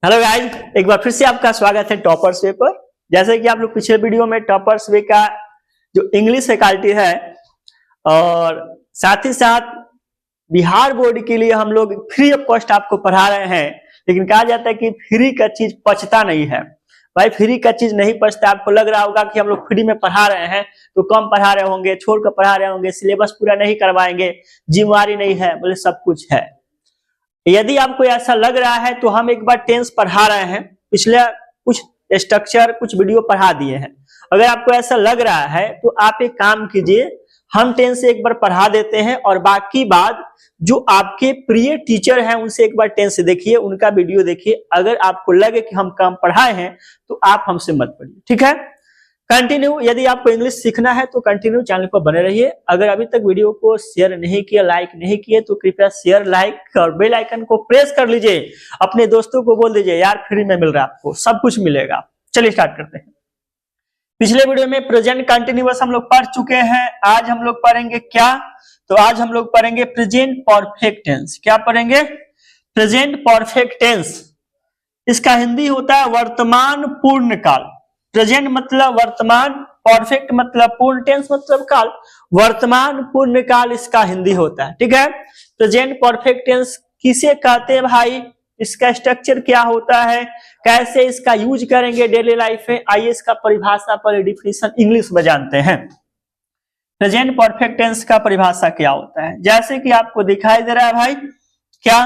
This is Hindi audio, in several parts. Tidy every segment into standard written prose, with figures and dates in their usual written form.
हेलो गाइस, एक बार फिर से आपका स्वागत है टॉपर्स वे पर। जैसे कि आप लोग पिछले वीडियो में टॉपर्स वे का जो इंग्लिश फैकल्टी है और साथ ही साथ बिहार बोर्ड के लिए हम लोग फ्री ऑफ कॉस्ट आपको पढ़ा रहे हैं। लेकिन कहा जाता है कि फ्री का चीज पचता नहीं है। भाई फ्री का चीज नहीं पचता। आपको लग रहा होगा कि हम लोग फ्री में पढ़ा रहे हैं तो कम पढ़ा रहे होंगे, छोड़कर पढ़ा रहे होंगे, सिलेबस पूरा नहीं करवाएंगे, जिम्मेवारी नहीं है, बोले सब कुछ है। यदि आपको ऐसा लग रहा है तो हम एक बार टेंस पढ़ा रहे हैं, पिछले कुछ स्ट्रक्चर कुछ वीडियो पढ़ा दिए हैं। अगर आपको ऐसा लग रहा है तो आप एक काम कीजिए, हम टेंस एक बार पढ़ा देते हैं और बाकी बात जो आपके प्रिय टीचर हैं उनसे एक बार टेंस देखिए, उनका वीडियो देखिए। अगर आपको लगे कि हम काम पढ़ाए हैं तो आप हमसे मत पढ़िए, ठीक है। कंटिन्यू, यदि आपको इंग्लिश सीखना है तो कंटिन्यू चैनल पर बने रहिए। अगर अभी तक वीडियो को शेयर नहीं किया, लाइक नहीं किए तो कृपया शेयर, लाइक और बेल आइकन को प्रेस कर लीजिए। अपने दोस्तों को बोल दीजिए यार फ्री में मिल रहा है, आपको सब कुछ मिलेगा। चलिए स्टार्ट करते हैं। पिछले वीडियो में प्रेजेंट कंटिन्यूअस हम लोग पढ़ चुके हैं। आज हम लोग पढ़ेंगे क्या? तो आज हम लोग पढ़ेंगे प्रेजेंट परफेक्ट टेंस। क्या पढ़ेंगे? Present perfect tense. इसका हिंदी होता है वर्तमान पूर्ण काल। प्रेजेंट मतलब वर्तमान, परफेक्ट मतलब पूर्ण, टेंस मतलब काल। वर्तमान पूर्ण काल इसका हिंदी होता है, ठीक है। प्रेजेंट परफेक्ट टेंस किसे कहते हैं भाई? इसका स्ट्रक्चर क्या होता है, कैसे इसका यूज करेंगे डेली लाइफ में? आइए इसका परिभाषा पर डिफिनेशन इंग्लिश में जानते हैं। प्रेजेंट परफेक्ट टेंस का परिभाषा क्या होता है? जैसे कि आपको दिखाई दे रहा है भाई, क्या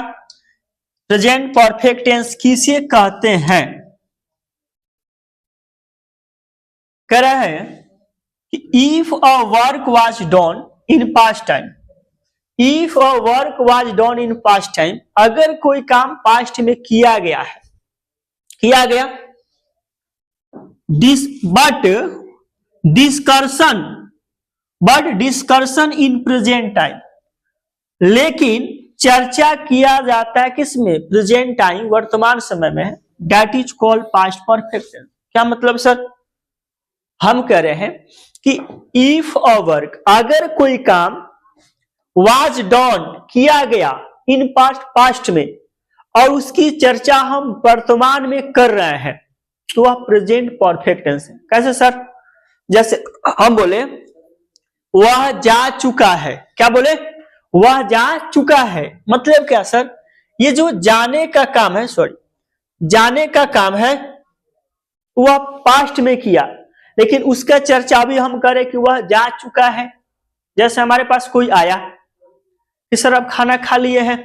प्रेजेंट परफेक्ट टेंस किसे कहते हैं? कह रहा है कि if a work was done in past time, if a work was done in past time, अगर कोई काम पास्ट में किया गया है, किया गया, but discussion in present time, लेकिन चर्चा किया जाता है किसमें? प्रेजेंट टाइम, वर्तमान समय में। That is called past perfect tense. क्या मतलब सर? हम कह रहे हैं कि इफ अ वर्क, अगर कोई काम वाज डन, किया गया, इन पास्ट में, और उसकी चर्चा हम वर्तमान में कर रहे हैं तो वह प्रेजेंट परफेक्ट टेंस है। कैसे सर? जैसे हम बोले वह जा चुका है। क्या बोले? वह जा चुका है। मतलब क्या सर? ये जो जाने का काम है, जाने का काम है, वह पास्ट में किया, लेकिन उसका चर्चा भी हम करें कि वह जा चुका है। जैसे हमारे पास कोई आया कि सर आप खाना खा लिए हैं,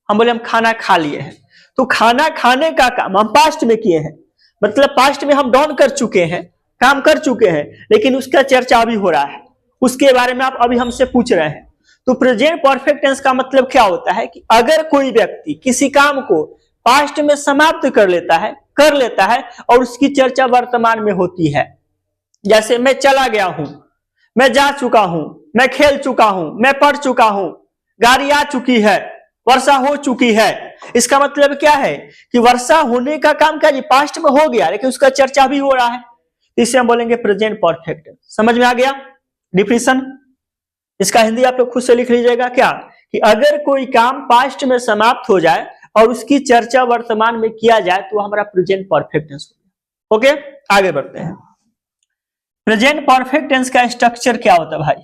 हम बोले हम खाना खा लिए हैं, तो खाना खाने का काम हम पास्ट में किए हैं, मतलब पास्ट में हम डन कर चुके हैं, काम कर चुके हैं, लेकिन उसका चर्चा अभी हो रहा है, उसके बारे में आप अभी हमसे पूछ रहे हैं। तो प्रेजेंट परफेक्ट टेंस का मतलब क्या होता है कि अगर कोई व्यक्ति किसी काम को पास्ट में समाप्त कर लेता है और उसकी चर्चा वर्तमान में होती है। जैसे मैं चला गया हूं, मैं जा चुका हूं, मैं खेल चुका हूं, मैं पढ़ चुका हूं, गाड़ी आ चुकी है, वर्षा हो चुकी है। इसका मतलब क्या है कि वर्षा होने का काम क्या जी पास्ट में हो गया, लेकिन उसका चर्चा भी हो रहा है। इसे हम बोलेंगे प्रेजेंट परफेक्ट। समझ में आ गया डिफिनेशन? इसका हिंदी आप लोग खुद से लिख लीजिएगा। क्या कि अगर कोई काम पास्ट में समाप्त हो जाए और उसकी चर्चा वर्तमान में किया जाए तो हमारा प्रेजेंट परफेक्ट टेंस हो गया। ओके, आगे बढ़ते हैं। प्रेजेंट परफेक्ट टेंस का स्ट्रक्चर क्या होता है भाई?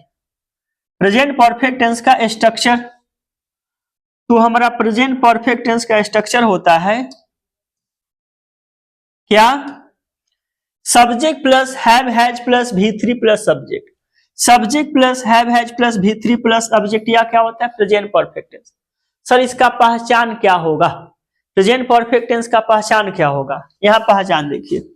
प्रेजेंट परफेक्ट टेंस का स्ट्रक्चर, तो हमारा प्रेजेंट परफेक्ट टेंस का स्ट्रक्चर होता है क्या? Subject plus have has plus V3 plus subject. Subject plus have has plus V3 plus object, या क्या होता है? Present perfect tense. सर इसका पहचान क्या होगा? प्रेजेंट परफेक्ट टेंस का पहचान क्या होगा? यहां पहचान देखिए,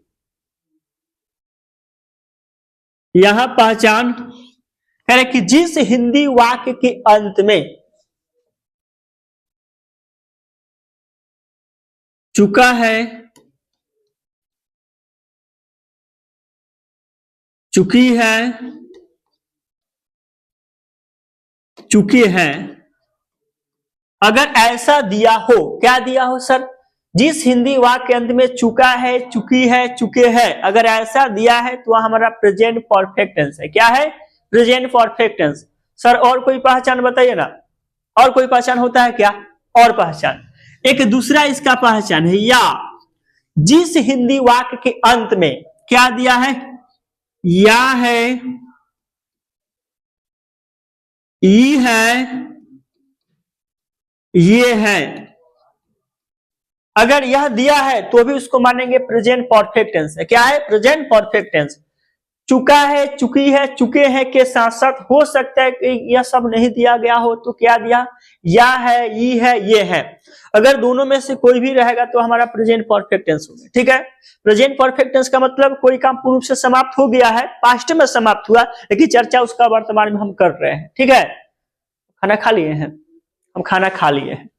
यहां पहचान कह रहे कि जिस हिंदी वाक्य के अंत में चुका है, चुकी है, चुकी है, अगर ऐसा दिया हो, क्या दिया हो सर? जिस हिंदी वाक्य के अंत में चुका है, चुकी है, चुके हैं, अगर ऐसा दिया है तो हमारा प्रेजेंट परफेक्ट टेंस है। क्या है? Present perfect tense. सर और कोई पहचान बताइए ना, और कोई पहचान होता है क्या? और पहचान, एक दूसरा इसका पहचान है या। जिस हिंदी वाक्य के अंत में क्या दिया है, या है, ई है, ये है, अगर यह दिया है तो भी उसको मानेंगे प्रेजेंट परफेक्ट टेंस है। क्या है? Present perfect tense. चुका है, चुकी है, चुके हैं के साथ साथ हो सकता है कि यह सब नहीं दिया गया हो तो क्या दिया, या है, ई है, ये है। अगर दोनों में से कोई भी रहेगा तो हमारा प्रेजेंट परफेक्ट टेंस होगा। ठीक है, प्रेजेंट परफेक्ट टेंस का मतलब कोई काम पूर्व से समाप्त हो गया है, पास्ट में समाप्त हुआ, लेकिन चर्चा उसका वर्तमान में हम कर रहे हैं। ठीक है, खाना खा लिए हैं, हम खाना खा लिए हैं,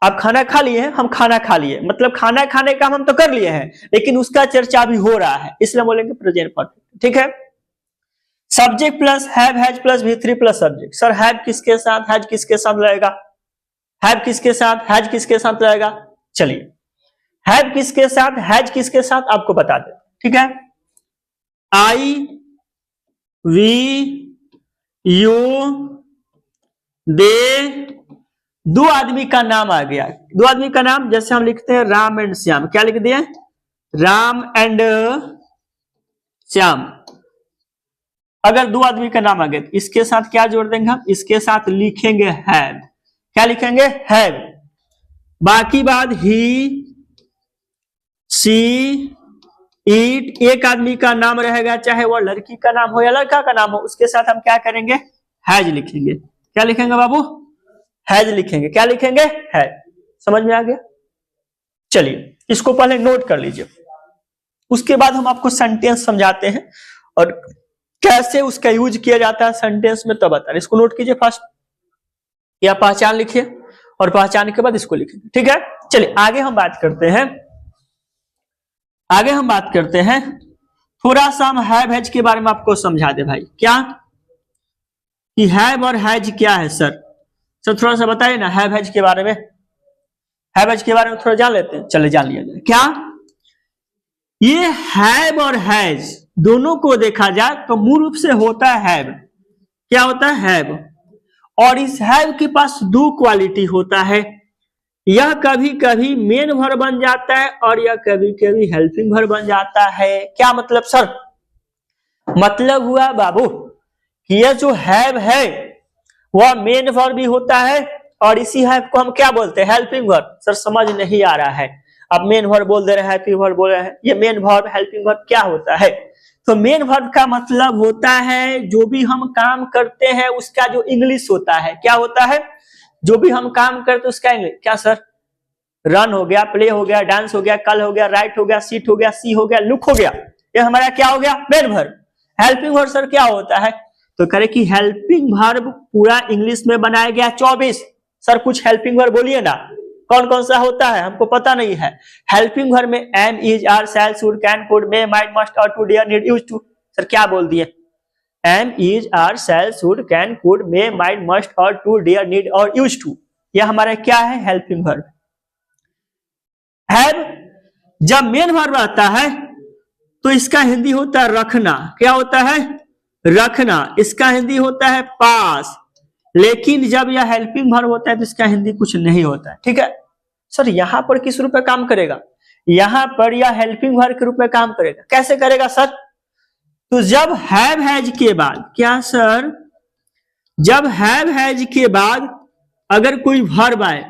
आप खाना खा लिए हैं, हम खाना खा लिए, मतलब खाना खाने का हम तो कर लिए हैं, लेकिन उसका चर्चा भी हो रहा है, इसलिए बोलेंगे प्रेजेंट परफेक्ट। ठीक है, subject plus have has plus V3 plus subject. Sir have किसके साथ, हैज किसके साथ लगेगा, हैव किसके साथ, हैज किसके साथ लगेगा? चलिए, हैव किसके साथ, हैज किसके साथ आपको बता दे। ठीक है, आई, वी, यू, दे, दो आदमी का नाम आ गया। दो आदमी का नाम जैसे हम लिखते हैं राम एंड श्याम, क्या लिख दिए, राम एंड श्याम। अगर दो आदमी का नाम आ गया तो इसके साथ क्या जोड़ देंगे हम, इसके साथ लिखेंगे हैव। क्या लिखेंगे, हैव। बाकी बात ही, सी, ईट, एक आदमी का नाम रहेगा, चाहे वह लड़की का नाम हो या लड़का का नाम हो, उसके साथ हम क्या करेंगे, हैज लिखेंगे। क्या लिखेंगे बाबू, हैज लिखेंगे। क्या लिखेंगे, हैज। समझ में आ गया? चलिए इसको पहले नोट कर लीजिए, उसके बाद हम आपको सेंटेंस समझाते हैं और कैसे उसका यूज किया जाता है सेंटेंस में, तब बता रहे। इसको नोट कीजिए फर्स्ट, या पहचान लिखिए और पहचान के बाद इसको लिखेंगे। ठीक है, चलिए आगे हम बात करते हैं। आगे हम बात करते हैं, थोड़ा सा हम हैव हैज के बारे में आपको समझा दे भाई। क्या कि हैव और हैज क्या है सर? सर थोड़ा सा बताइए ना हैव हैज के बारे में। हैव हैज के बारे में थोड़ा जान लेते हैं, चले जान लिया जाए। क्या ये हैव और हैज दोनों को देखा जाए तो मूल रूप से होता है हैव। क्या होता है, हैव। और इस हैव के पास दो क्वालिटी होता है, यह कभी कभी मेन वर्ब बन जाता है और यह कभी कभी हेल्पिंग वर्ब बन जाता है। क्या मतलब सर? मतलब हुआ बाबू कि यह जो हैव है वह मेन वर्ब भी होता है और इसी हैव को हम क्या बोलते हैं, हेल्पिंग वर्ब। सर समझ नहीं आ रहा है, आप मेन वर्ब बोल दे रहे हैं, हेल्पिंग वर्ब बोल रहे हैं। ये मेन वर्ब हेल्पिंग वर्ब क्या होता है? तो मेन वर्ब का मतलब होता है जो भी हम काम करते हैं उसका जो इंग्लिश होता है। क्या होता है? जो भी हम काम करते हैं उसका इंग्लिश। क्या सर? रन हो गया, प्ले हो गया, डांस हो गया, कल हो गया, राइट हो गया, सीट हो गया, सी हो गया, लुक हो गया, ये हमारा क्या हो गया, main verb. Helping verb sir क्या होता है? तो करे कि हेल्पिंग वर्ब पूरा इंग्लिश में बनाया गया 24। सर कुछ हेल्पिंग वर्ब बोलिए ना, कौन कौन सा होता है, हमको पता नहीं है। हेल्पिंग वर्ब में am, is, are, shall, should, can, could, may, might, must, ought, to, dare, need, used to. Sir क्या बोल दिए? Am, is, are, shall, should, can, could, may, might, must, ought, to, dare, need और यूज टू। यह हमारा क्या है, हेल्पिंग वर्ब। हैव जब मेन वर्ब आता है तो इसका हिंदी होता है रखना। क्या होता है? रखना। इसका हिंदी होता है पास। लेकिन जब यह हेल्पिंग वर्ब होता है तो इसका हिंदी कुछ नहीं होता है। ठीक है सर, यहां पर किस रूप में काम करेगा? यहां पर यह हेल्पिंग वर्ब के रूप में काम करेगा। कैसे करेगा सर? तो जब हैव हैज के बाद, क्या सर, जब हैव हैज के बाद अगर कोई वर्ब आए,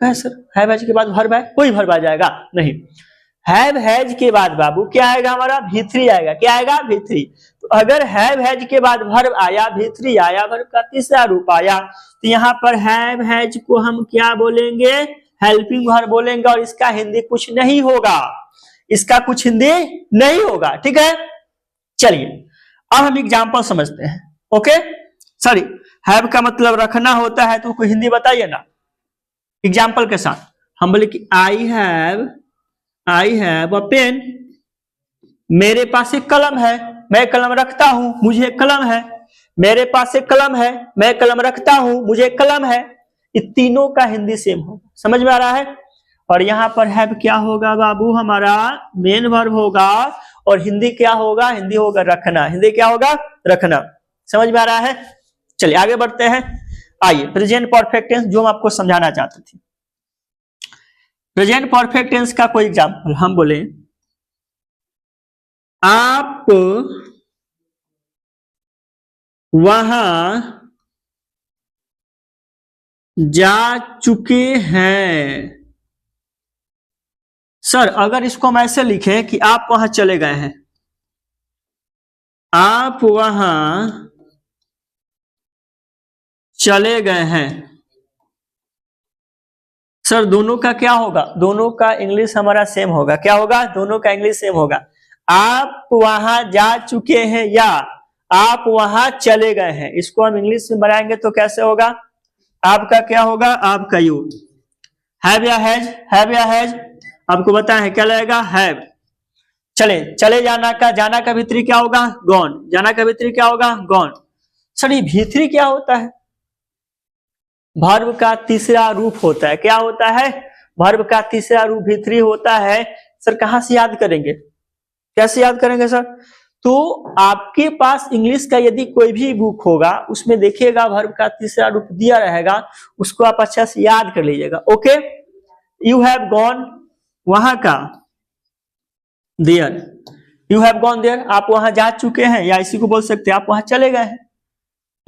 क्या सर हैव हैज के बाद वर्ब आए, कोई वर्ब आ जाएगा नहीं। हैव हैज के बाद बाबू क्या आएगा हमारा, V3 आएगा। क्या आएगा, V3। तो अगर हैव हैज के बाद वर्ब आया, V3 आया, वर्ब का तीसरा रूप आया, तो यहाँ पर हैव हैज को हम क्या बोलेंगे, हेल्पिंग वर्ब बोलेंगे और इसका हिंदी कुछ नहीं होगा, इसका कुछ हिंदी नहीं होगा। ठीक है, चलिए अब हम एग्जाम्पल समझते हैं। ओके, सॉरी, हैव का मतलब रखना होता है, तो कोई हिंदी बताइए ना एग्जाम्पल के साथ। हम बोले कि आई हैव अ पेन, मेरे पास एक कलम है, मैं कलम रखता हूं, मुझे एक कलम है। मेरे पास एक कलम है, मैं कलम रखता हूं, मुझे एक कलम है। ये तीनों का हिंदी सेम होगा। समझ में आ रहा है? और यहां पर हैव क्या होगा बाबू, हमारा मेन वर्ब होगा और हिंदी क्या होगा, हिंदी होगा रखना। हिंदी क्या होगा, रखना। समझ में आ रहा है? चलिए आगे बढ़ते हैं। आइए प्रेजेंट परफेक्ट टेंस जो हम आपको समझाना चाहते थे। प्रेजेंट परफेक्ट टेंस का कोई एग्जांपल हम बोले, आप वहां जा चुके हैं। सर अगर इसको हम ऐसे लिखें कि आप वहां चले गए हैं, आप वहां चले गए हैं। सर दोनों का क्या होगा, दोनों का इंग्लिश हमारा सेम होगा। क्या होगा, दोनों का इंग्लिश सेम होगा। आप वहां जा चुके हैं या आप वहां चले गए हैं, इसको हम इंग्लिश में बनाएंगे तो कैसे होगा, आपका क्या होगा, आपका यू हैव या हैज, हैव या हैज, आपको बताया है क्या लगेगा, हैव। चले, चले जाना का भीतरी क्या होगा, गॉन, जाना का भीतरी क्या होगा, गॉन। सर ये भीतरी क्या होता है, वर्ब का तीसरा रूप होता है। क्या होता है, वर्ब का तीसरा रूप भीतरी होता है। सर कहां से याद करेंगे, कैसे याद करेंगे सर, तो आपके पास इंग्लिश का यदि कोई भी बुक होगा उसमें देखिएगा वर्ब का तीसरा रूप दिया रहेगा, उसको आप अच्छा से याद कर लीजिएगा। ओके, यू हैव गॉन, वहां का there, you have gone there, आप वहां जा चुके हैं, या इसी को बोल सकते हैं आप वहां चले गए हैं।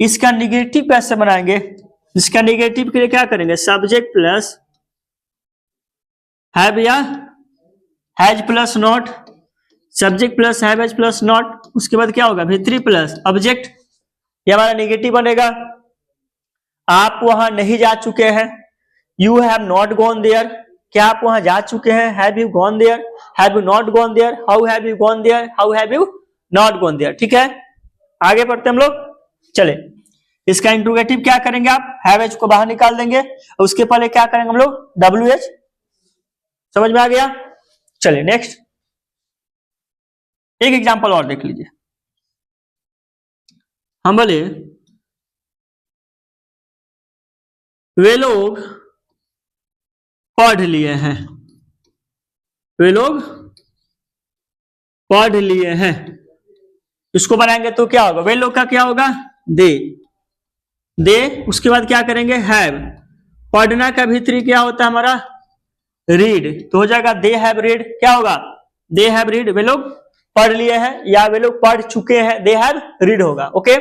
इसका निगेटिव कैसे बनाएंगे, इसका निगेटिव के लिए क्या करेंगे, सब्जेक्ट प्लस हैव या has plus not, subject plus have has plus not, उसके बाद क्या होगा, भीतरी प्लस ऑब्जेक्ट, ये हमारा नेगेटिव बनेगा। आप वहां नहीं जा चुके हैं, you have not gone there, क्या आप वहां जा चुके हैं, have you gone there, have you not gone there, how have you gone there, how have you not gone there. ठीक है, आगे बढ़ते हम लोग। चले, इसका इंट्रोगेटिव क्या करेंगे, आप हैव एच को बाहर निकाल देंगे, उसके पहले क्या करेंगे हम लोग, डब्ल्यू एच। समझ में आ गया। चलिए नेक्स्ट, एक एग्जांपल और देख लीजिए। हम बोले वे लोग पढ़ लिए हैं, वे लोग पढ़ लिए हैं, इसको बनाएंगे तो क्या होगा, वे लोग का क्या होगा, दे, दे, उसके बाद क्या करेंगे, हैव, पढ़ना का भीतरी क्या होता है हमारा, रीड, तो हो जाएगा दे हैव रीड, क्या होगा, दे हैव रीड, वे लोग पढ़ लिए हैं या वे लोग पढ़ चुके हैं, दे हैव रीड होगा। ओके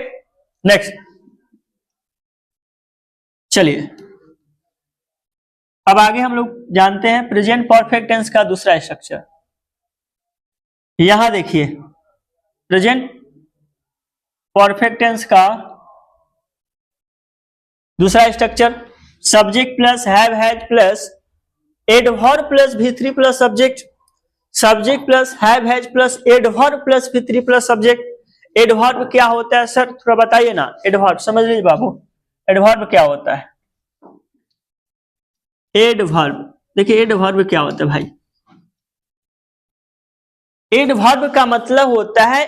नेक्स्ट, चलिए अब आगे हम लोग जानते हैं प्रेजेंट परफेक्ट टेंस का दूसरा स्ट्रक्चर। यहां देखिए प्रेजेंट परफेक्ट टेंस का दूसरा structure, subject plus have has plus adverb plus V3 plus subject, subject plus have has plus adverb plus V3 plus subject. Adverb क्या होता है सर, थोड़ा बताइए ना, एडवर्ब समझ लीजिए बाबू, एडवर्ब क्या होता है, एडवर्ब, देखिए एडवर्ब क्या होता है भाई, एडवर्ब का मतलब होता है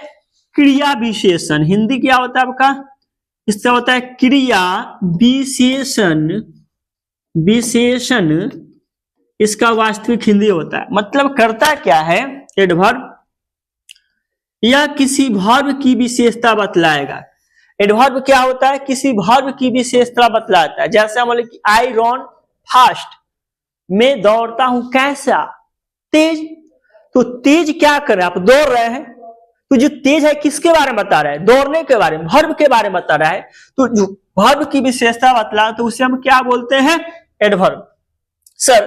क्रिया विशेषण। हिंदी क्या होता है आपका, इससे होता है क्रिया विशेषण, विशेषण इसका वास्तविक हिंदी होता है। मतलब करता क्या है एडवर्ब, यह किसी वर्ब की विशेषता बतलाएगा। एडवर्ब क्या होता है, किसी वर्ब की विशेषता बतलाता है। जैसे हम बोले कि आई रन फास्ट, मैं दौड़ता हूं कैसा, तेज, तो तेज क्या कर रहे हैं, आप दौड़ रहे हैं, तो जो तेज है किसके बारे में बता रहा है, दौड़ने के बारे में, वर्ब के बारे में बता रहा है, तो जो वर्ब की विशेषता बतला तो उसे हम क्या बोलते हैं, adverb. Sir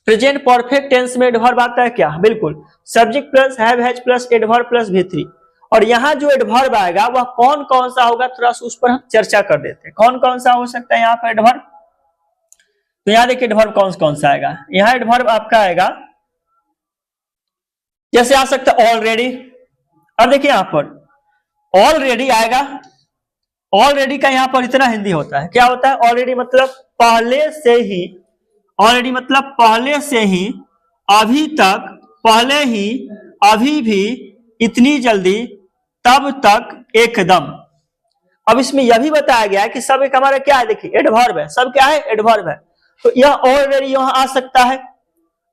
present perfect tense में एडवर्ब आता है क्या, बिल्कुल, subject plus have has plus adverb plus V3। और यहां जो एडवर्ब आएगा वह कौन कौन सा होगा, थोड़ा सा उस पर हम चर्चा कर देते हैं। कौन कौन सा हो सकता है यहाँ पर एडवर्ब, तो यहाँ देखिए एडवर्ब कौन कौन सा आएगा। यहाँ एडवर्ब आपका आएगा, जैसे आ सकता है ऑलरेडी। अब देखिए यहाँ पर ऑलरेडी आएगा, ऑलरेडी का यहाँ पर इतना हिंदी होता है, क्या होता है, ऑलरेडी मतलब पहले से ही, ऑलरेडी मतलब पहले से ही, अभी तक, पहले ही, अभी भी, इतनी जल्दी, तब तक, एकदम। अब इसमें यह भी बताया गया है कि सब एक हमारा क्या है, देखिए एडवर्ब है, सब क्या है, एडवर्ब है। तो यह ऑलरेडी यहां आ सकता है,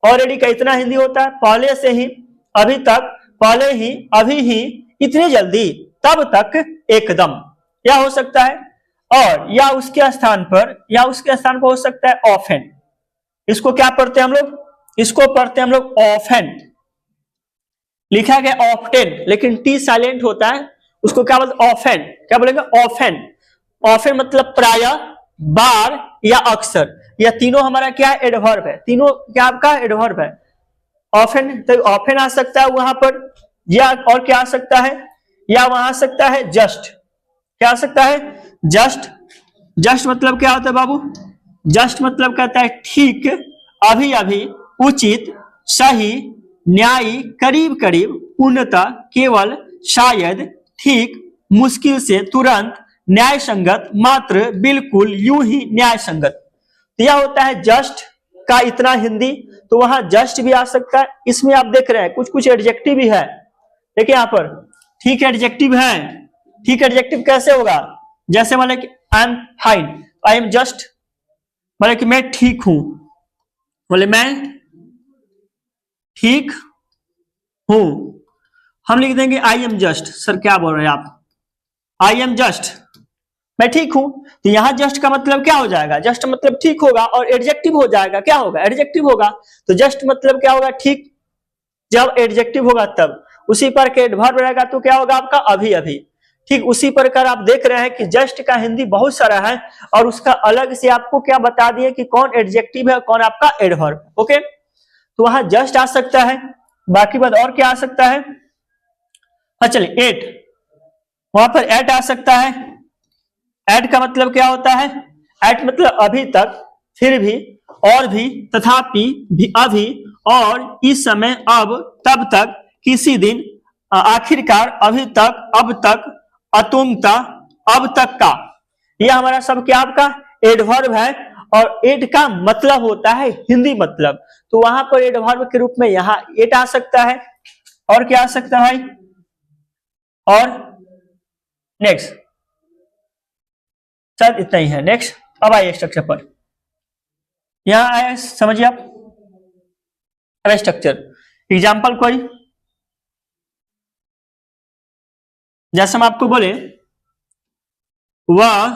ऑलरेडी का इतना हिंदी होता है, पहले से ही, अभी तक, पहले ही, अभी ही, इतनी जल्दी, तब तक, एकदम, यह हो सकता है। और या उसके स्थान पर, या उसके स्थान पर हो सकता है ऑफेन। इसको क्या पढ़ते हैं हम लोग, इसको पढ़ते हैं हम लोग ऑफेन, लिखा गया ऑफ्टेन लेकिन टी साइलेंट होता है, उसको क्या बोलते ऑफेन, क्या बोलेंगे ऑफेन। ऑफेन मतलब प्रायः, बार या अक्सर, यह तीनों हमारा क्या है एडवर्ब है, तीनों क्या आपका एडवर्ब है। ऑफेन तो ऑफेन आ सकता है वहां पर, या और क्या आ सकता है, या वहां आ सकता है जस्ट, क्या आ सकता है जस्ट। जस्ट मतलब क्या होता है बाबू, जस्ट मतलब कहता है ठीक, अभी अभी, उचित, सही, न्यायी, करीब करीब, पूर्णतः, केवल, शायद, ठीक, मुश्किल से, तुरंत, न्याय संगत, मात्र, बिल्कुल, यूं ही न्याय संगत। यह होता है जस्ट का इतना हिंदी, तो वहां जस्ट भी आ सकता है। इसमें आप देख रहे हैं कुछ कुछ एडजेक्टिव भी है, देखिए यहां पर ठीक एडजेक्टिव है। ठीक एडजेक्टिव कैसे होगा, जैसे मतलब कि I am fine, I am just मतलब कि मैं ठीक हूं, बोले मैं ठीक हूं, हम लिख देंगे आई एम जस्ट। सर क्या बोल रहे हैं आप, आई एम जस्ट, मैं ठीक हूं। तो यहां जस्ट का मतलब क्या हो जाएगा, जस्ट मतलब ठीक होगा, और एडजेक्टिव हो जाएगा, क्या होगा एडजेक्टिव होगा। तो जस्ट मतलब क्या होगा ठीक, जब एडजेक्टिव होगा तब, उसी पर के एडवर्ब रहेगा तो क्या होगा आपका अभी अभी। ठीक उसी प्रकार आप देख रहे हैं कि जस्ट का हिंदी बहुत सारा है, और उसका अलग से आपको क्या बता दिए कि कौन एडजेक्टिव है कौन आपका एडवर्ब। ओके, तो वहां जस्ट आ सकता है, बाकी बात और क्या आ सकता है, हाँ चलिए एट, वहां पर एट आ सकता है। एट का मतलब क्या होता है, एट मतलब अभी तक, फिर भी, और भी, तथापि, भी, अभी, और, इस समय, अब, तब तक, किसी दिन, आखिरकार, अभी तक, अब तक, अतुंगता, अब तक का। यह हमारा सब क्या आपका एडवर्ब है, और एट का मतलब होता है हिंदी मतलब, तो वहां पर एडवर्ब के रूप में यहाँ एट आ सकता है। और क्या आ सकता है भाई, और नेक्स्ट, शायद इतना ही है। नेक्स्ट अब आइए स्ट्रक्चर पर, यहां आए समझिए आप, अब स्ट्रक्चर एग्जाम्पल कोई, जैसे हम आपको बोले वह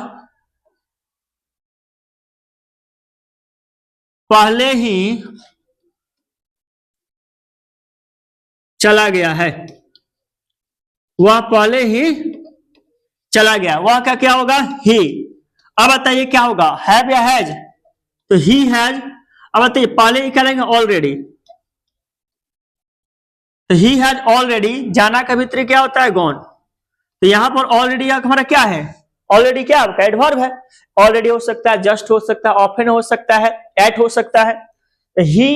पहले ही चला गया है, वह पहले ही चला गया, वह का क्या होगा ही। अब बताइए क्या होगा, हैव या हैज, तो ही हैज। अब बताइए पहले ही करेंगे ऑलरेडी, तो ही हैज ऑलरेडी, जाना का भीतर क्या होता है गॉन, तो यहां पर ऑलरेडी हमारा क्या है, ऑलरेडी क्या आपका एडवर्ब है। ऑलरेडी हो सकता है, जस्ट हो सकता है, ऑफन हो सकता है, एट हो सकता है। ही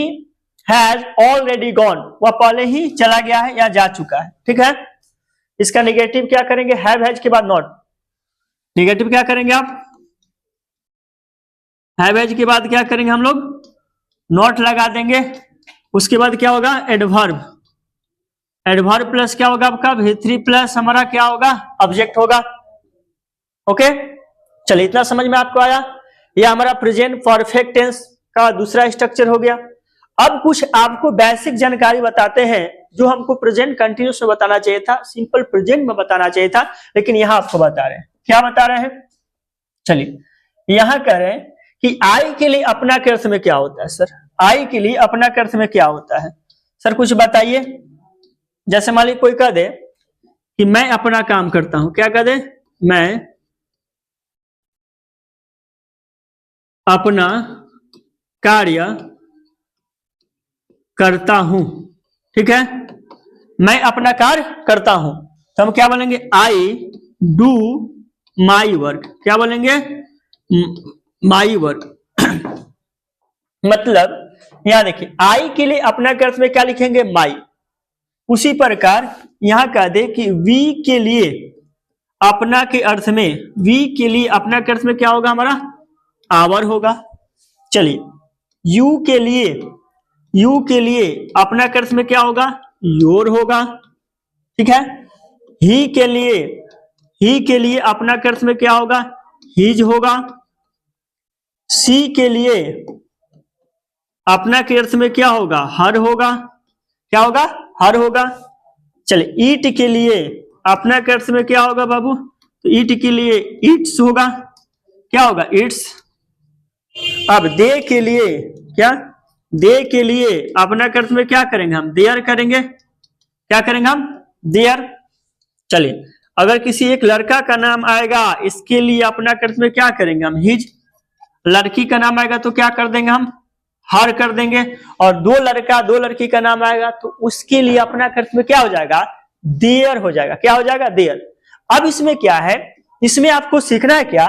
हैज ऑलरेडी गॉन, वह पहले ही चला गया है या जा चुका है। ठीक है, इसका निगेटिव क्या करेंगे, हैव हैज के बाद नॉट, निगेटिव क्या करेंगे आप, हैव हैज के बाद क्या करेंगे हम लोग नॉट लगा देंगे। उसके बाद क्या होगा एडवर्ब, एडवर्ब प्लस क्या होगा आपका V3 प्लस हमारा क्या होगा ऑब्जेक्ट होगा। ओके, चलिए इतना समझ में आपको आया, यह हमारा प्रेजेंट परफेक्ट टेंस का दूसरा स्ट्रक्चर हो गया। अब कुछ आपको बेसिक जानकारी बताते हैं जो हमको प्रेजेंट कंटिन्यूस में बताना चाहिए था, सिंपल प्रेजेंट में बताना चाहिए था, लेकिन यहां आपको बता रहे हैं। क्या बता रहे हैं, चलिए यहां कह रहे हैं कि आई के लिए अपना के अर्थ में क्या होता है। सर आई के लिए अपना के अर्थ में क्या होता है, सर कुछ बताइए। जैसे मान लीजिए कोई कह दे कि मैं अपना काम करता हूं, क्या कह दे, मैं अपना कार्य करता हूं। ठीक है, मैं अपना कार्य करता हूं, तो हम क्या बोलेंगे आई डू माई वर्क, क्या बोलेंगे माई वर्क। मतलब यहां देखिए आई के लिए अपना के अर्थ में क्या लिखेंगे माई, उसी प्रकार यहां कह दे कि वी के लिए अपना के अर्थ में, वी के लिए अपना के अर्थ में क्या होगा हमारा आवर होगा। चलिए यू के लिए, यू के लिए अपना के अर्थ में क्या होगा योर होगा। ठीक है, ही के लिए, ही के लिए अपना के अर्थ में क्या होगा हिज होगा। सी के लिए अपना के अर्थ में क्या होगा हर होगा, क्या होगा हर होगा। चलिए ईट के लिए अपना के अर्थ में क्या होगा बाबू, तो ईट के लिए ईट्स होगा, क्या होगा इट्स। अब दे के लिए क्या दे के लिए अपना अर्थ में क्या करेंगे हम, देयर करेंगे। क्या करेंगे हम, देयर। चलिए, अगर किसी एक लड़का का नाम आएगा, इसके लिए अपना अर्थ में क्या करेंगे हम, हिज। लड़की का नाम आएगा तो क्या कर देंगे हम, हर कर देंगे। और दो लड़का दो लड़की का नाम आएगा तो उसके लिए अपना अर्थ में क्या हो जाएगा, देयर हो जाएगा। क्या हो जाएगा, देयर। अब इसमें क्या है, इसमें आपको सीखना है क्या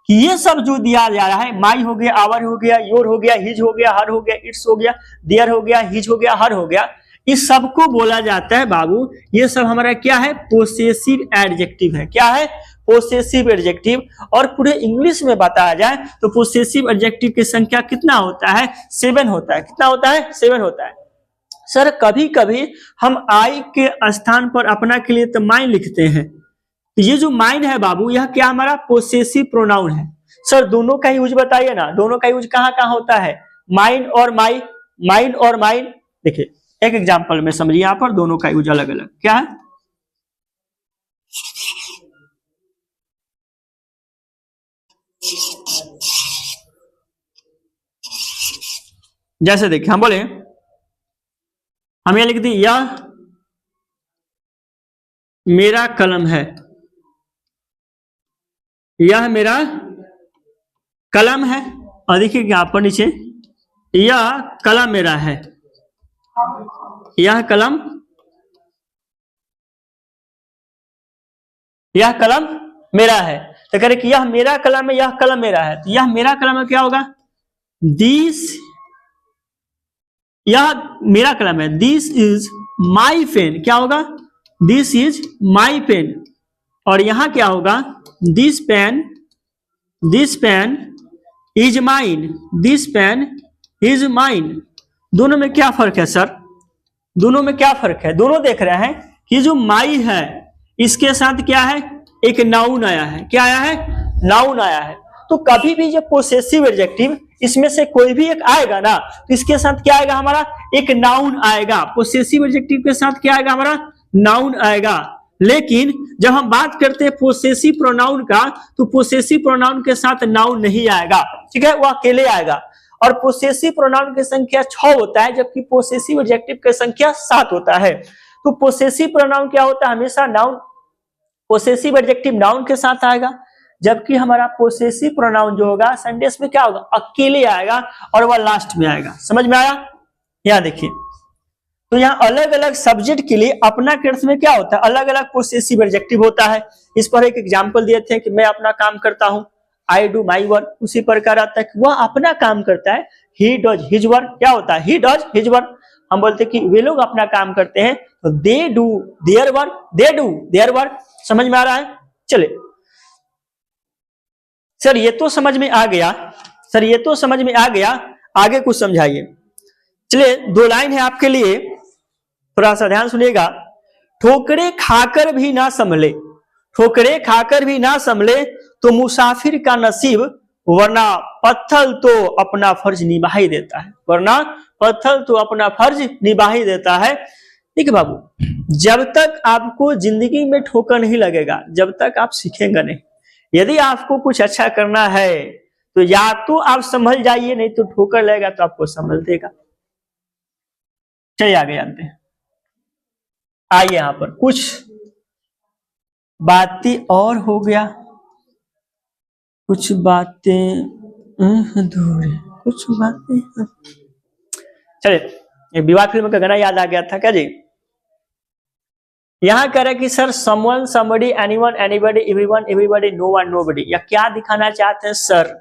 कि ये सब जो दिया जा रहा है, माई हो गया, आवर हो गया, योर हो गया, हिज हो गया, हर हो गया, इट्स हो गया, देयर हो गया, हिज हो गया, हर हो गया, इस सबको बोला जाता है बाबू, ये सब हमारा क्या है, पोसेसिव एडजेक्टिव है। क्या है, पोसेसिव एडजेक्टिव। और पूरे इंग्लिश में बताया जाए तो पोसेसिव एडजेक्टिव की संख्या कितना होता है, 7 होता है। कितना होता है, 7 होता है। सर कभी कभी हम आई के स्थान पर अपना के लिए तो माइन लिखते हैं, ये जो माइन है बाबू, यह क्या हमारा पोसेसिव प्रोनाउन है। सर दोनों का यूज बताइए ना, दोनों का यूज कहां कहां होता है, माइन और माई, माइन और माइन। देखिए एक एग्जांपल में समझिए, यहां पर दोनों का यूज अलग अलग क्या है। जैसे देखिए हम बोले, हम ये लिख दी, यह मेरा कलम है, यह मेरा कलम है। और देखिए यहां पर नीचे, यह कलम मेरा है, यह कलम, यह कलम मेरा है। तो कह रहे कि यह मेरा कलम है, यह कलम मेरा है, तो यह मेरा कलम है, क्या होगा, दिस, यह मेरा कलम है, दिस इज माई पेन। क्या होगा, दिस इज माई पेन। और यहां क्या होगा, this pen, this pen is mine, this pen is mine. दोनों में क्या फर्क है सर, दोनों में क्या फर्क है, दोनों देख रहे हैं कि जो माई है इसके साथ क्या है, एक नाउन आया है। क्या आया है, नाउन आया है। तो कभी भी जब पोसेसिव एडजेक्टिव इसमें से कोई भी एक आएगा ना, तो इसके साथ क्या आएगा, हमारा एक नाउन आएगा। पोसेसिव एडजेक्टिव के साथ क्या आएगा, हमारा नाउन आएगा। लेकिन जब हम बात करते हैं पोसेसिव प्रोनाउन का, तो पोसेसिव प्रोनाउन के साथ नाउन नहीं आएगा, ठीक है, वो अकेले आएगा। और पोसेसिव प्रोनाउन की संख्या 6 होता है, जबकि पोसेसिव एडजेक्टिव की संख्या 7 होता है। तो पोसेसिव प्रोनाउन क्या होता है, हमेशा नाउन, पोसेसिव एडजेक्टिव नाउन के साथ आएगा, जबकि हमारा पोसेसिव प्रोनाउन जो होगा सेंटेंस में क्या होगा, अकेले आएगा और वह लास्ट में आएगा। समझ में आया, यहां देखिए। तो यहाँ अलग अलग सब्जेक्ट के लिए अपना के अर्थ में क्या होता है, अलग अलग पोसेसिव एडजेक्टिव होता है। इस पर एक एग्जांपल दिए थे कि मैं अपना काम करता हूं, आई डू माई वर्क। उसी प्रकार आता है कि वह अपना काम करता है, ही डज हिज वर्क। क्या होता है, ही डज हिज वर्क। हम बोलते हैं कि वे लोग अपना काम करते हैं, तो they do their work, they do their work. समझ में आ रहा है, चले सर ये तो समझ में आ गया, सर ये तो समझ में आ गया, आगे कुछ समझाइए। चलिए 2 लाइन है आपके लिए, थोड़ा सा ध्यान सुनिएगा। ठोकरे खाकर भी ना संभले, ठोकरे खाकर भी ना संभले तो मुसाफिर का नसीब, वरना पत्थर तो अपना फर्ज निभा ही देता है, वरना पत्थर तो अपना फर्ज निभा ही देता है। देखिए बाबू, जब तक आपको जिंदगी में ठोकर नहीं लगेगा, जब तक आप सीखेंगे नहीं। यदि आपको कुछ अच्छा करना है तो या तो आप संभल जाइए, नहीं तो ठोकर लगेगा तो आपको संभल देगा। चलिए आगे जानते हैं। आइए यहां पर कुछ बातें और हो गया, कुछ बातें अधूरी, कुछ बातें। चलिए विवाह फिल्म का गाना याद आ गया था क्या जी। यहां कह रहा है कि sir someone, somebody, anyone, anybody, everyone, everybody, no one, nobody. या क्या दिखाना चाहते हैं सर,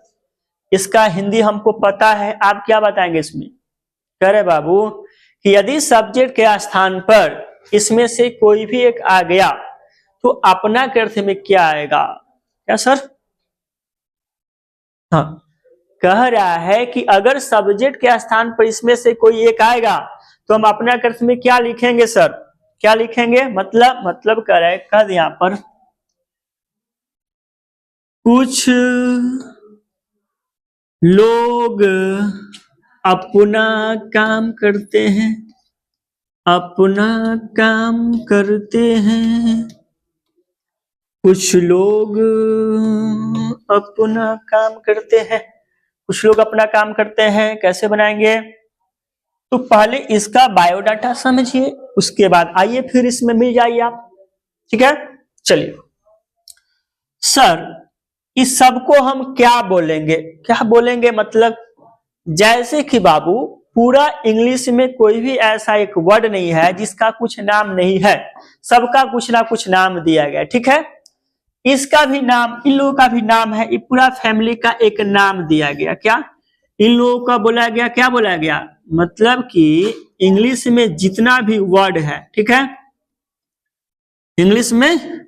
इसका हिंदी हमको पता है, आप क्या बताएंगे इसमें। कह रहे बाबू कि यदि सब्जेक्ट के स्थान पर इसमें से कोई भी एक आ गया तो अपना के अर्थ में क्या आएगा, क्या सर। हाँ, कह रहा है कि अगर सब्जेक्ट के स्थान पर इसमें से कोई एक आएगा तो हम अपना के अर्थ में क्या लिखेंगे सर, क्या लिखेंगे। मतलब कह रहा है, कद यहां पर कुछ लोग अपना काम करते हैं, अपना काम करते हैं, कुछ लोग अपना काम करते हैं, कुछ लोग अपना काम करते हैं। कैसे बनाएंगे, तो पहले इसका बायोडाटा समझिए, उसके बाद आइए फिर इसमें मिल जाइए आप। ठीक है, चलिए सर इस सबको हम क्या बोलेंगे, क्या बोलेंगे मतलब जैसे कि बाबू पूरा इंग्लिश में कोई भी ऐसा एक वर्ड नहीं है जिसका कुछ नाम नहीं है, सबका कुछ ना कुछ नाम दिया गया। ठीक है, इसका भी नाम, इन लोगों का भी नाम है, ये पूरा फैमिली का एक नाम दिया गया। क्या इन लोगों का बोला गया, क्या बोला गया, मतलब कि इंग्लिश में जितना भी वर्ड है, ठीक है, इंग्लिश में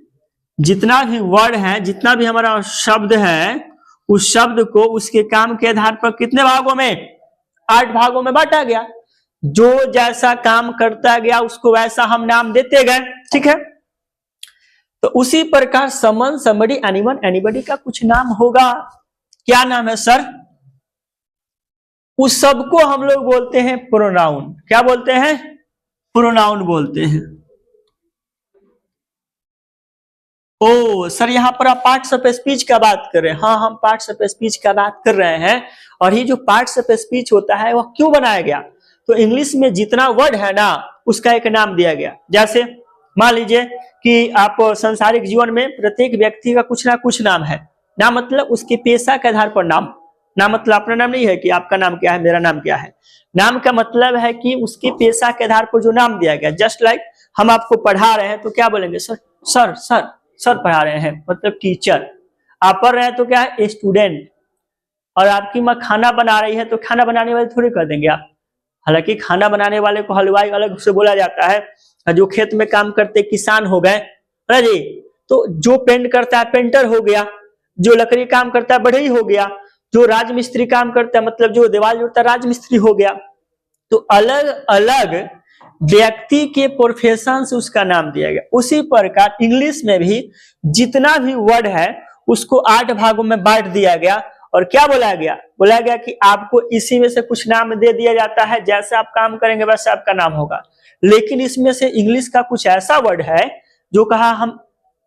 जितना भी वर्ड है, जितना भी हमारा शब्द है, उस शब्द को उसके काम के आधार पर कितने भागों में, 8 भागों में बांटा गया। जो जैसा काम करता गया उसको वैसा हम नाम देते गए। ठीक है, तो उसी प्रकार समन, समबडी, एनीवन, एनीबडी का कुछ नाम होगा। क्या नाम है सर, उस सबको हम लोग बोलते हैं प्रोनाउन। क्या बोलते हैं, प्रोनाउन बोलते हैं। ओ सर यहाँ पर आप पार्ट्स ऑफ स्पीच का बात कर रहे हैं। हाँ, हम पार्ट्स ऑफ स्पीच का बात कर रहे हैं। और ये जो पार्ट्स ऑफ स्पीच होता है वह क्यों बनाया गया, तो इंग्लिश में जितना वर्ड है ना उसका एक नाम दिया गया। जैसे मान लीजिए कि आप सांसारिक जीवन में प्रत्येक व्यक्ति का कुछ ना कुछ नाम है। नाम मतलब उसके पेशा के आधार पर नाम। नाम मतलब अपना नाम नहीं है कि आपका नाम क्या है, मेरा नाम क्या है। नाम का मतलब है कि उसके पेशा के आधार पर जो नाम दिया गया। जस्ट लाइक हम आपको पढ़ा रहे हैं तो क्या बोलेंगे, सर सर सर सर पढ़ा रहे हैं मतलब टीचर। आप पढ़ रहे हैं तो क्या है, स्टूडेंट। और आपकी माँ खाना बना रही है तो खाना बनाने वाले थोड़ी कर देंगे आप। हालांकि खाना बनाने वाले को हलवाई अलग से बोला जाता है, जो खेत में काम करते किसान हो गए है जी, तो जो पेंट करता है पेंटर हो गया, जो लकड़ी काम करता है बढ़ई हो गया, जो राजमिस्त्री काम करता है मतलब जो दीवार जोड़ता है राजमिस्त्री हो गया। तो अलग अलग व्यक्ति के प्रोफेशन से उसका नाम दिया गया। उसी प्रकार इंग्लिश में भी जितना भी वर्ड है उसको 8 भागों में बांट दिया गया। और क्या बोला गया, बोला गया कि आपको इसी में से कुछ नाम दे दिया जाता है, जैसे आप काम करेंगे वैसे आपका नाम होगा। लेकिन इसमें से इंग्लिश का कुछ ऐसा वर्ड है जो कहा हम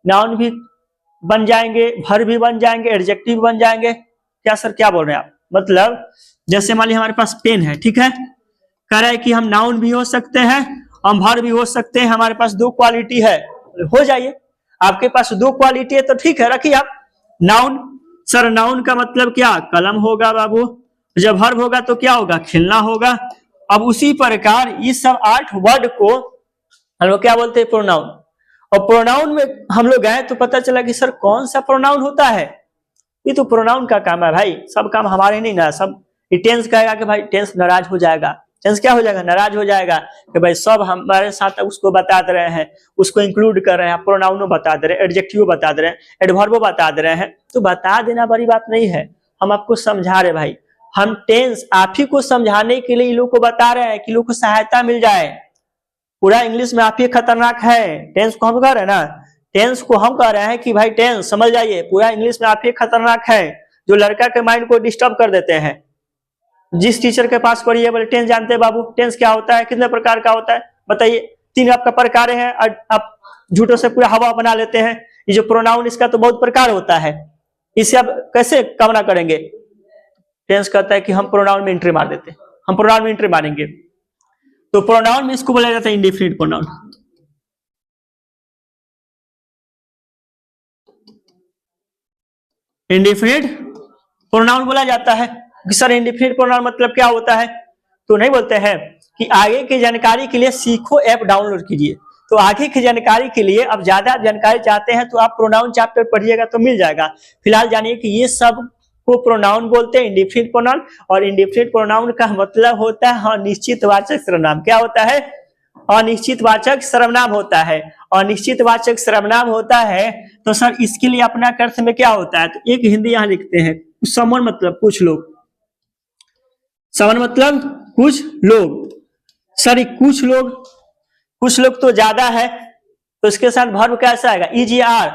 नाउन भी बन जाएंगे, वर्ब भी बन जाएंगे, एडजेक्टिव बन जाएंगे। क्या सर क्या बोल रहे हैं आप, मतलब जैसे मान लीजिए हमारे पास पेन है, ठीक है, कह रहा है कि हम नाउन भी हो सकते हैं, हम वर्ब भी हो सकते हैं, हमारे पास 2 क्वालिटी है। हो जाइए, आपके पास 2 क्वालिटी है तो ठीक है, रखिए आप नाउन। सर नाउन का मतलब क्या, कलम होगा बाबू। जब वर्ब होगा तो क्या होगा, खिलना होगा। अब उसी प्रकार इस सब 8 वर्ड को हम लोग क्या बोलते हैं, प्रोनाउन। और प्रोनाउन में हम लोग गए तो पता चला कि सर कौन सा प्रोनाउन होता है, ये तो प्रोनाउन का काम है भाई, सब काम हमारे नहीं ना। सब टेंस कहेगा कि भाई टेंस नाराज हो जाएगा, टेंस क्या हो जाएगा, नाराज हो जाएगा कि भाई सब हमारे साथ उसको बता दे रहे हैं, उसको इंक्लूड कर रहे हैं, प्रोनाउन बता दे रहे हैं, एडजेक्टिव बता दे रहे हैं, एडवर्ब बता दे रहे हैं। तो बता देना बड़ी बात नहीं है, हम आपको समझा रहे भाई। हम टेंस आप ही को समझाने के लिए लोग को बता रहे हैं कि लोग को सहायता मिल जाए। पूरा इंग्लिश में आप ही खतरनाक है, टेंस को हम कह रहे हैं ना, टेंस को हम कह रहे हैं कि भाई टेंस समझ जाइए, पूरा इंग्लिश में आप ही खतरनाक है, जो लड़का के माइंड को डिस्टर्ब कर देते हैं। जिस टीचर के पास पढ़िए बोले टेंस जानते हैं बाबू, टेंस क्या होता है, कितने प्रकार का होता है बताइए। 3 आपका प्रकार है, आप झूठों से पूरा हवा बना लेते हैं। ये जो प्रोनाउन इसका तो बहुत प्रकार होता है, इसे आप कैसे कामना करेंगे। टेंस कहता है कि हम प्रोनाउन में एंट्री मार देते हैं, हम प्रोनाउन में एंट्री मारेंगे। तो प्रोनाउन में इसको बोला जाता है इंडेफिनिट प्रोनाउन। इंडेफिनिट प्रोनाउन बोला जाता है। सर इंडेफिनिट प्रोनाउन मतलब क्या होता है, तो नहीं बोलते हैं कि आगे की जानकारी के लिए सीखो ऐप डाउनलोड कीजिए। तो आगे की जानकारी के लिए अब ज्यादा जानकारी चाहते हैं तो आप प्रोनाउन चैप्टर पढ़िएगा तो मिल जाएगा। फिलहाल जानिए कि ये सब को प्रोनाउन बोलते हैं, इंडेफिनिट प्रोनाउन। और इंडेफिनिट प्रोनाउन का मतलब होता है अनिश्चितवाचक सर्वनाम। क्या होता है, अनिश्चितवाचक सर्वनाम होता है। अनिश्चितवाचक सर्वनाम होता है तो सर इसके लिए अपना अर्थ में क्या होता है, तो एक हिंदी यहां लिखते हैं, समन मतलब कुछ लोग, समन मतलब कुछ लोग। सर कुछ लोग तो ज्यादा है, तो इसके साथ वर्ब कैसा आएगा, EGR।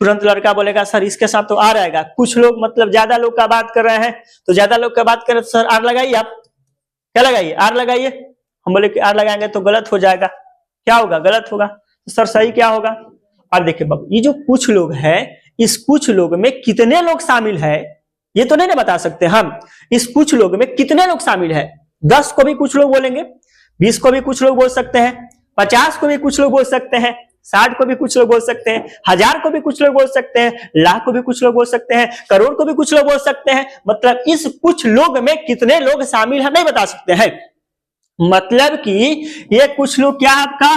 तुरंत लड़का बोलेगा सर इसके साथ तो आर आएगा। कुछ लोग मतलब ज्यादा लोग का बात कर रहे हैं, तो ज्यादा लोग का बात करें तो सर आर लगाइए, आप क्या लगाइए, आर लगाइए। हम बोले कि आर लगाएंगे तो गलत हो जाएगा, क्या होगा, गलत होगा। तो सर सही क्या होगा। अब देखिए बाबू, ये जो कुछ लोग है, इस कुछ लोग में कितने लोग शामिल है ये तो नहीं ना बता सकते हम। इस कुछ लोग में कितने लोग शामिल है, 10 को भी कुछ लोग बोलेंगे, 20 को भी कुछ लोग बोल सकते हैं, 50 को भी कुछ लोग बोल सकते हैं, 60 को भी कुछ लोग बोल सकते हैं, 1000 को भी कुछ लोग बोल सकते हैं, लाख को भी कुछ लोग बोल सकते हैं, करोड़ को भी कुछ लोग बोल सकते हैं। मतलब इस कुछ लोग में कितने लोग शामिल हैं नहीं बता सकते हैं। मतलब कि ये कुछ लोग क्या आपका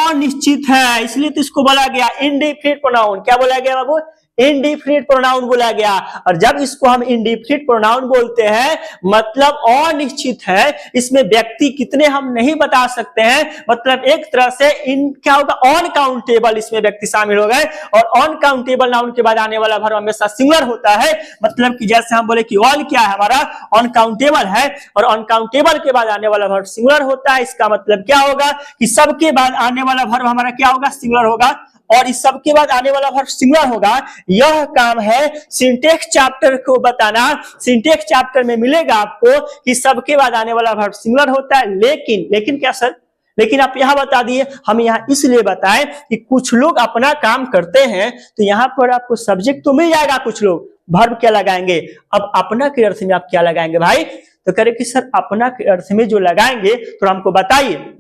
अनिश्चित है, इसलिए तो इसको बोला गया इंडेफिनिट प्रोनाउन। क्या बोला गया बाबू? इंडेफिनिट प्रोनाउन बोला गया। और जब इसको हम इंडेफिनिट प्रोनाउन बोलते हैं मतलब अनिश्चित है, इसमें व्यक्ति कितने हम नहीं बता सकते हैं। मतलब एक तरह से इन क्या होगा, अनकाउंटेबल इसमें व्यक्ति शामिल हो गए। और अनकाउंटेबल नाउन के बाद आने वाला वर्ब हमेशा सिंगुलर होता है। मतलब कि जैसे हम बोले कि ऑल क्या है हमारा, अनकाउंटेबल है, और अनकाउंटेबल के बाद आने वाला वर्ब सिंगुलर होता है। इसका मतलब क्या होगा कि सबके बाद आने वाला वर्ब हमारा क्या होगा, सिंगुलर होगा। और इस सब के बाद आने वाला वर्ब सिंगुलर होगा। यह काम है सिंटेक्स चैप्टर को बताना। सिंटेक्स चैप्टर में मिलेगा आपको कि सबके बाद आने वाला वर्ब सिंगुलर होता है। लेकिन क्या सर, लेकिन आप यहां बता दिए, हम यहां इसलिए बताएं कि कुछ लोग अपना काम करते हैं, तो यहां पर आपको सब्जेक्ट तो मिल जाएगा, कुछ लोग वर्ब क्या लगाएंगे। अब अपना के अर्थ में आप क्या लगाएंगे भाई? तो कह रहे कि सर अपना के अर्थ में जो लगाएंगे तो हमको बताइए।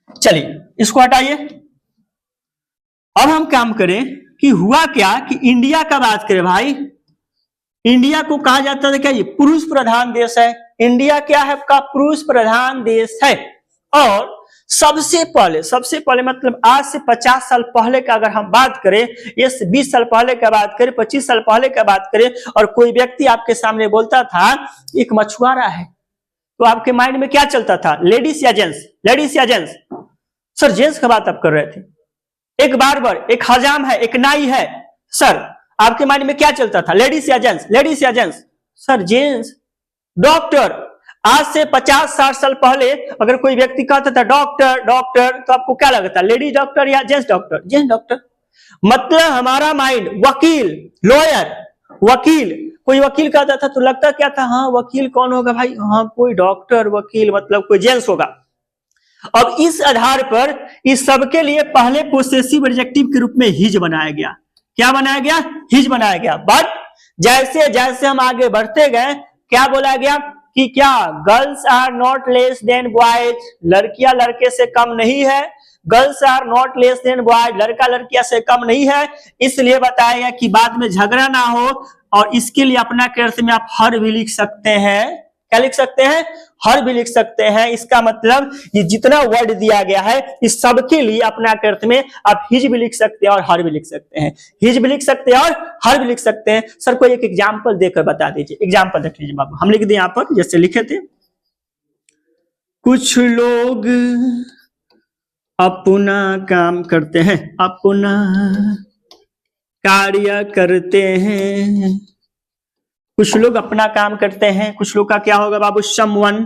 चलिए इसको हटाइए। अब हम काम करें कि हुआ क्या कि इंडिया का बात करें भाई। इंडिया को कहा जाता है क्या, ये पुरुष प्रधान देश है। इंडिया क्या है आपका, पुरुष प्रधान देश है। और सबसे पहले मतलब आज से 50 साल पहले का अगर हम बात करें, ये 20 साल पहले का बात करें, 25 साल पहले का बात करें, और कोई व्यक्ति आपके सामने बोलता था एक मछुआरा है, तो आपके माइंड में क्या चलता था, लेडीज या जेंट्स? लेडीज या जेंट्स? सर जेंट्स का बात आप कर रहे थे। एक बार्बर, एक हजाम है, एक नाई है, सर आपके माइंड में क्या चलता था, लेडीज या जेंट्स? लेडीज या जेंट्स? Sir gents. डॉक्टर, आज से 50-60 साल पहले अगर कोई व्यक्ति कहता था डॉक्टर डॉक्टर, तो आपको क्या लगता, लेडीज डॉक्टर या जेंट्स डॉक्टर? Gents doctor. मतलब हमारा माइंड, वकील, लॉयर, वकील, कोई वकील कहता था तो लगता क्या था, हाँ वकील कौन होगा भाई, हाँ कोई डॉक्टर वकील, मतलब कोई जेंट्स होगा। अब इस आधार पर इस सबके लिए पहले पोसेसिव एडजेक्टिव के रूप में हिज बनाया गया। क्या बनाया गया? हिज बनाया गया। बट जैसे जैसे हम आगे बढ़ते गए, क्या बोला गया कि क्या girls are not less than boys, लड़कियां लड़के से कम नहीं है। Girls are not less than boys, लड़का लड़कियां से कम नहीं है। इसलिए बताया गया कि बाद में झगड़ा ना हो, और इसके लिए अपना के अर्थ में आप हर भी लिख सकते हैं। क्या लिख सकते हैं? हर भी लिख सकते हैं। इसका मतलब ये जितना वर्ड दिया गया है इस सब के लिए अपना के अर्थ में आप हिज भी लिख सकते हैं और हर भी लिख सकते हैं। हिज भी लिख सकते हैं और हर भी लिख सकते हैं। सर कोई एक एग्जाम्पल देकर बता दीजिए। एग्जाम्पल देख लीजिए बाबू, हम लिख दें यहां पर जैसे लिखे थे, कुछ लोग अपना काम करते हैं, अपना कार्य करते हैं। कुछ लोग अपना काम करते हैं, कुछ लोग का क्या होगा बाबू, समवन।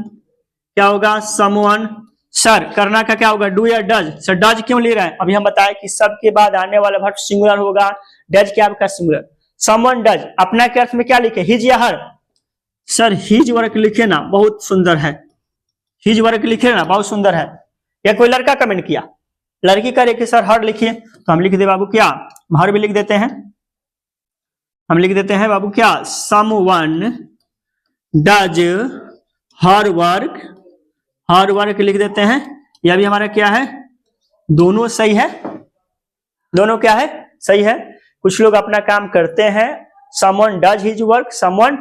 क्या होगा? समवन। सर करना का क्या होगा, डू या डज? सर डज क्यों ले रहे हैं? अभी हम बताए कि सब के बाद आने वाला वर्ब सिंगुलर होगा। डज क्या आपका सिंगुलर, समवन डज। अपना के अर्थ में क्या लिखे, हिज या हर? सर हिज वर्क लिखे ना, बहुत सुंदर है। हिज वर्क लिखे ना, बहुत सुंदर है। या कोई लड़का कमेंट किया, लड़की करे कि सर हर लिखिए, तो हम लिख दे बाबू क्या, हर भी लिख देते हैं। हम लिख देते हैं बाबू क्या, someone does her work. Her work लिख देते हैं। यह भी हमारा क्या है, दोनों सही है। दोनों क्या है, सही है। कुछ लोग अपना काम करते हैं, someone does his work, someone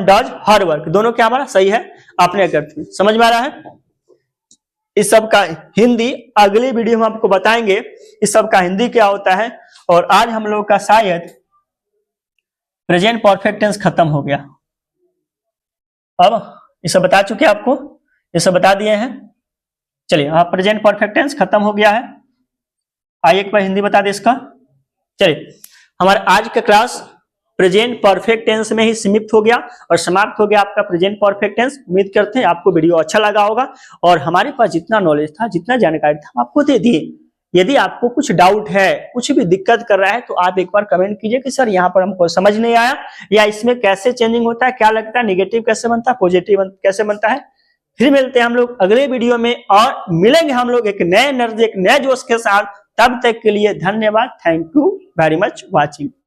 does her work, दोनों क्या हमारा सही है। अपने अर्थ में समझ में आ रहा है। इस सब का हिंदी अगली वीडियो में आपको बताएंगे, इस सब का हिंदी क्या होता है। और आज हम लोग का शायद प्रेजेंट परफेक्ट टेंस खत्म हो गया। अब ये सब बता चुके आपको, ये सब बता दिए हैं। चलिए हाँ, प्रेजेंट परफेक्ट टेंस खत्म हो गया है। आइए एक बार हिंदी बता दे इसका। चलिए हमारा आज का क्लास प्रेजेंट परफेक्ट टेंस में ही सीमित हो गया और समाप्त हो गया आपका प्रेजेंट परफेक्ट टेंस। उम्मीद करते हैं आपको वीडियो अच्छा लगा होगा और हमारे पास जितना नॉलेज था, जितना जानकारी था, हम आपको दे दिए। यदि आपको कुछ डाउट है, कुछ भी दिक्कत कर रहा है, तो आप एक बार कमेंट कीजिए कि सर यहाँ पर हमको समझ नहीं आया, या इसमें कैसे चेंजिंग होता है, क्या लगता है, नेगेटिव कैसे बनता है, पॉजिटिव कैसे बनता है। फिर मिलते हैं हम लोग अगले वीडियो में और मिलेंगे हम लोग एक नए एनर्जी, एक नए जोश के साथ। तब तक के लिए धन्यवाद। Thank you very much watching.